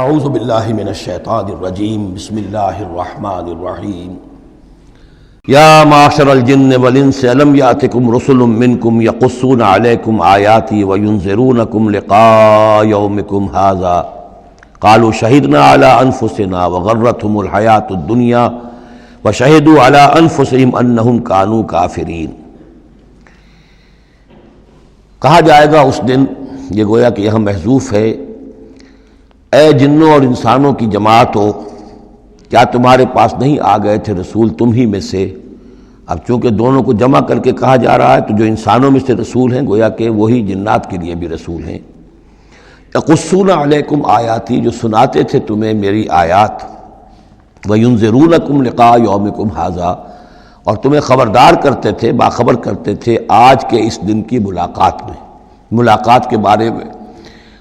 اعوذ باللہ من الشیطان الرجیم بسم اللہ الرحمن الرحیم یا معشر الجن والانس الم یاتکم رسل منکم یقصون علیکم آیاتی وینذرونکم لقاء یومکم ھذا قالوا شہدنا علی انفسنا وغرتهم الحیاۃ الدنیا وشہدوا علی انفسہم انہم کانوا کافرین۔ کہا جائے گا اس دن، یہ گویا کہ یہاں محذوف ہے، اے جنوں اور انسانوں کی جماعت ہو، کیا تمہارے پاس نہیں آ گئے تھے رسول تم ہی میں سے؟ اب چونکہ دونوں کو جمع کر کے کہا جا رہا ہے تو جو انسانوں میں سے رسول ہیں گویا کہ وہی جنات کے لیے بھی رسول ہیں۔ یقصون علیکم آیاتی، جو سناتے تھے تمہیں میری آیات، وینذرونکم لقاء یومکم ھذا، اور تمہیں خبردار کرتے تھے، باخبر کرتے تھے آج کے اس دن کی ملاقات کے بارے میں۔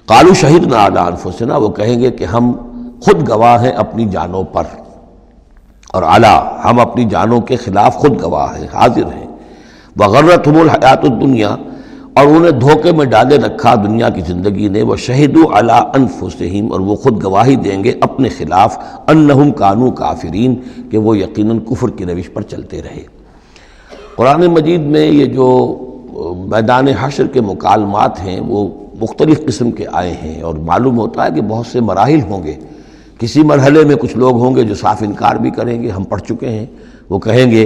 قالوا شہدنا علی انفسنا، وہ کہیں گے کہ ہم خود گواہ ہیں اپنی جانوں پر، اور علی، ہم اپنی جانوں کے خلاف خود گواہ ہیں، حاضر ہیں۔ وغرتہم الحیاۃ الدنیا، اور انہیں دھوکے میں ڈالے رکھا دنیا کی زندگی نے۔ وشہدوا علی انفسہم، اور وہ خود گواہی دیں گے اپنے خلاف، انہم کانوا کافرین، کہ وہ یقیناً کفر کی روش پر چلتے رہے۔ قرآن مجید میں یہ جو میدان حشر کے مکالمات ہیں وہ مختلف قسم کے آئے ہیں، اور معلوم ہوتا ہے کہ بہت سے مراحل ہوں گے۔ کسی مرحلے میں کچھ لوگ ہوں گے جو صاف انکار بھی کریں گے، ہم پڑھ چکے ہیں، وہ کہیں گے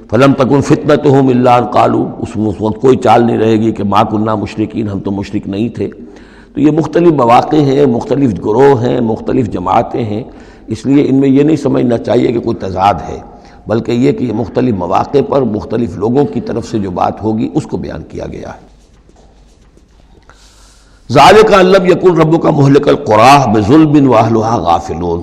فَلَمْ تَكُنْ فِتْنَتُهُمْ إِلَّا أَنْ قَالُوا، اس وقت کوئی چال نہیں رہے گی کہ مَا كُنَّا مُشْرِكِينَ، ہم تو مشرک نہیں تھے۔ تو یہ مختلف مواقع ہیں، مختلف گروہ ہیں، مختلف جماعتیں ہیں، اس لیے ان میں یہ نہیں سمجھنا چاہیے کہ کوئی تضاد ہے، بلکہ یہ کہ یہ مختلف مواقع پر مختلف لوگوں کی طرف سے جو بات ہوگی اس کو بیان کیا گیا ہے۔ ذالک ان لم یکن ربک مہلک القری بظلم واہلھا غافلون،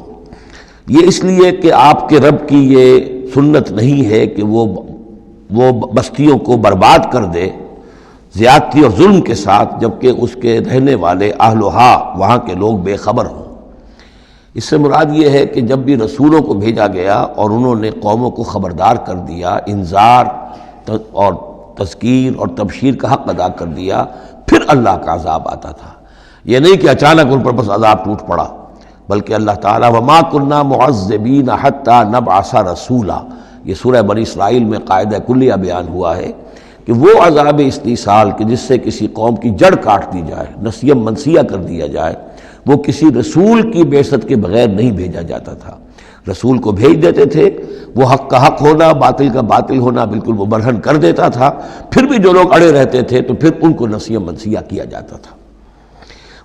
یہ اس لیے کہ آپ کے رب کی یہ سنت نہیں ہے کہ وہ بستیوں کو برباد کر دے زیادتی اور ظلم کے ساتھ، جبکہ اس کے رہنے والے اہلھا، وہاں کے لوگ بے خبر ہوں۔ اس سے مراد یہ ہے کہ جب بھی رسولوں کو بھیجا گیا اور انہوں نے قوموں کو خبردار کر دیا، انذار اور تذکیر اور تبشیر کا حق ادا کر دیا، پھر اللہ کا عذاب آتا تھا۔ یہ نہیں کہ اچانک ان پر بس عذاب ٹوٹ پڑا، بلکہ اللہ تعالیٰ وَمَا كُنَّا مُعَذِّبِينَ حَتَّى نَبْعَثَ رَسُولًا، یہ سورہ بنی اسرائیل میں قاعدہ کلیہ بیان ہوا ہے کہ وہ عذاب استیصال کہ جس سے کسی قوم کی جڑ کاٹ دی جائے، نسیم منسیہ کر دیا جائے، وہ کسی رسول کی بعثت کے بغیر نہیں بھیجا جاتا تھا۔ رسول کو بھیج دیتے تھے، وہ حق کا حق ہونا، باطل کا باطل ہونا بالکل وہ برہن کر دیتا تھا، پھر بھی جو لوگ اڑے رہتے تھے تو پھر ان کو نسیم منسیہ کیا جاتا تھا۔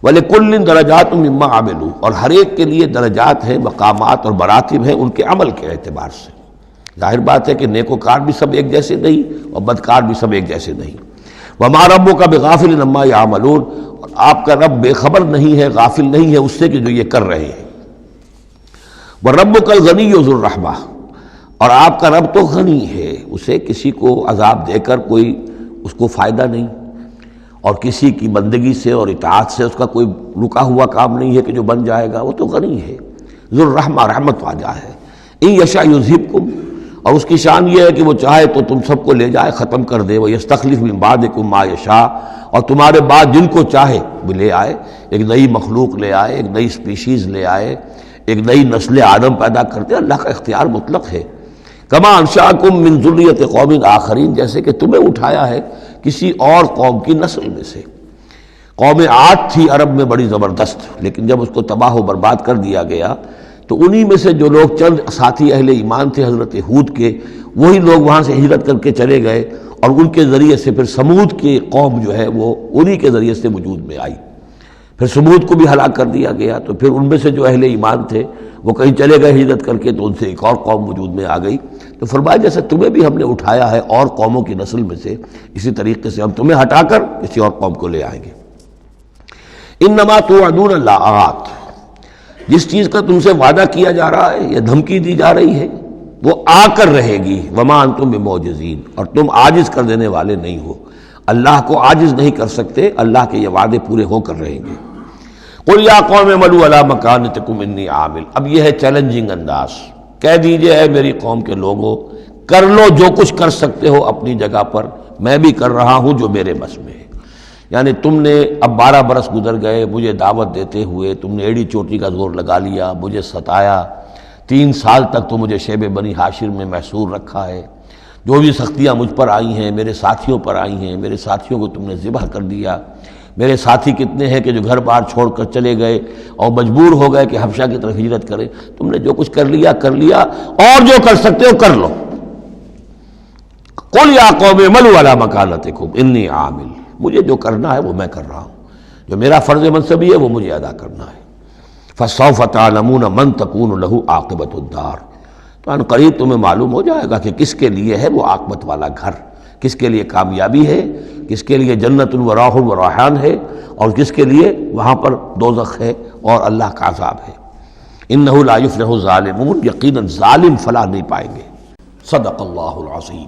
وَلِكُلٍّ دَرَجَاتٌ مِّمَّا عَمِلُوا، اور ہر ایک کے لیے درجات ہیں، مقامات اور مراتب ہیں ان کے عمل کے اعتبار سے۔ ظاہر بات ہے کہ نیکوکار بھی سب ایک جیسے نہیں اور بدکار بھی سب ایک جیسے نہیں۔ وَمَا رَبُّكَ بِغَافِلٍ عَمَّا يَعْمَلُونَ، اور آپ کا رب بے خبر نہیں ہے، غافل نہیں ہے اس سے کہ جو یہ کر رہے ہیں۔ وَرَبُّكَ الْغَنِيُّ ذُو الرَّحْمَةِ، اور آپ کا رب تو غنی ہے، اسے کسی کو عذاب دے کر کوئی اس کو فائدہ نہیں، اور کسی کی بندگی سے اور اطاعت سے اس کا کوئی رکا ہوا کام نہیں ہے کہ جو بن جائے گا، وہ تو غنی ہے، ذو الرحمہ، رحمت واجہ ہے۔ ان یشاء یذھبکم، اور اس کی شان یہ ہے کہ وہ چاہے تو تم سب کو لے جائے، ختم کر دے۔ ویستخلف من بعدکم ما یشاء، اور تمہارے بعد جن کو چاہے وہ لے آئے، ایک نئی مخلوق لے آئے، ایک نئی سپیشیز لے آئے، ایک نئی نسل آدم پیدا کرتے۔ اللہ کا اختیار مطلق ہے۔ کما انشاکم من ذریۃ قوم آخرین، جیسے کہ تمہیں اٹھایا ہے کسی اور قوم کی نسل میں سے۔ قوم عاد تھی عرب میں بڑی زبردست، لیکن جب اس کو تباہ و برباد کر دیا گیا تو انہی میں سے جو لوگ چند ساتھی اہل ایمان تھے حضرت ہود کے، وہی لوگ وہاں سے ہجرت کر کے چلے گئے، اور ان کے ذریعے سے پھر سمود کی قوم جو ہے وہ انہی کے ذریعے سے وجود میں آئی۔ پھر سمود کو بھی ہلاک کر دیا گیا، تو پھر ان میں سے جو اہل ایمان تھے وہ کہیں چلے گئے ہجرت کر کے، تو ان سے ایک اور قوم وجود میں آ گئی۔ تو فرمایا جیسے تمہیں بھی ہم نے اٹھایا ہے اور قوموں کی نسل میں سے، اسی طریقے سے ہم تمہیں ہٹا کر کسی اور قوم کو لے آئیں گے۔ انما توعدون لآت، جس چیز کا تم سے وعدہ کیا جا رہا ہے یا دھمکی دی جا رہی ہے وہ آ کر رہے گی۔ وما انتم بمعجزین، اور تم عاجز کر دینے والے نہیں ہو، اللہ کو عاجز نہیں کر سکتے، اللہ کے یہ وعدے پورے ہو کر رہیں گے۔ قل یا قوم اعملوا علی مکانتکم انی عامل، اب یہ ہے چیلنجنگ انداز، کہہ دیجئے اے میری قوم کے لوگوں، کر لو جو کچھ کر سکتے ہو اپنی جگہ پر، میں بھی کر رہا ہوں جو میرے بس میں ہے۔ یعنی تم نے اب 12 برس گزر گئے مجھے دعوت دیتے ہوئے، تم نے ایڑی چوٹی کا زور لگا لیا، مجھے ستایا، 3 سال تک تو مجھے شیب بنی ہاشم میں محصور رکھا ہے، جو بھی سختیاں مجھ پر آئی ہیں میرے ساتھیوں پر آئی ہیں، میرے ساتھیوں کو تم نے ذبح کر دیا، میرے ساتھی کتنے ہیں کہ جو گھر بار چھوڑ کر چلے گئے اور مجبور ہو گئے کہ حبشہ کی طرف ہجرت کریں، تم نے جو کچھ کر لیا اور جو کر سکتے ہو کر لو۔ قل یا قوم اعملوا علی مکانتکم انی عامل، مجھے جو کرنا ہے وہ میں کر رہا ہوں، جو میرا فرض منصبی ہے وہ مجھے ادا کرنا ہے۔ فسوف تعلمون من تکون له عاقبۃ الدار، تو ان قریب تمہیں معلوم ہو جائے گا کہ کس کے لیے ہے وہ عاقبت والا گھر، کس کے لیے کامیابی ہے، کس کے لیے جنت و راح و ریحان ہے، اور کس کے لیے وہاں پر دوزخ ہے اور اللہ کا عذاب ہے۔ انہ لا یفلح الظالمون، یقیناً ظالم فلاح نہیں پائیں گے۔ صدق اللہ العظیم۔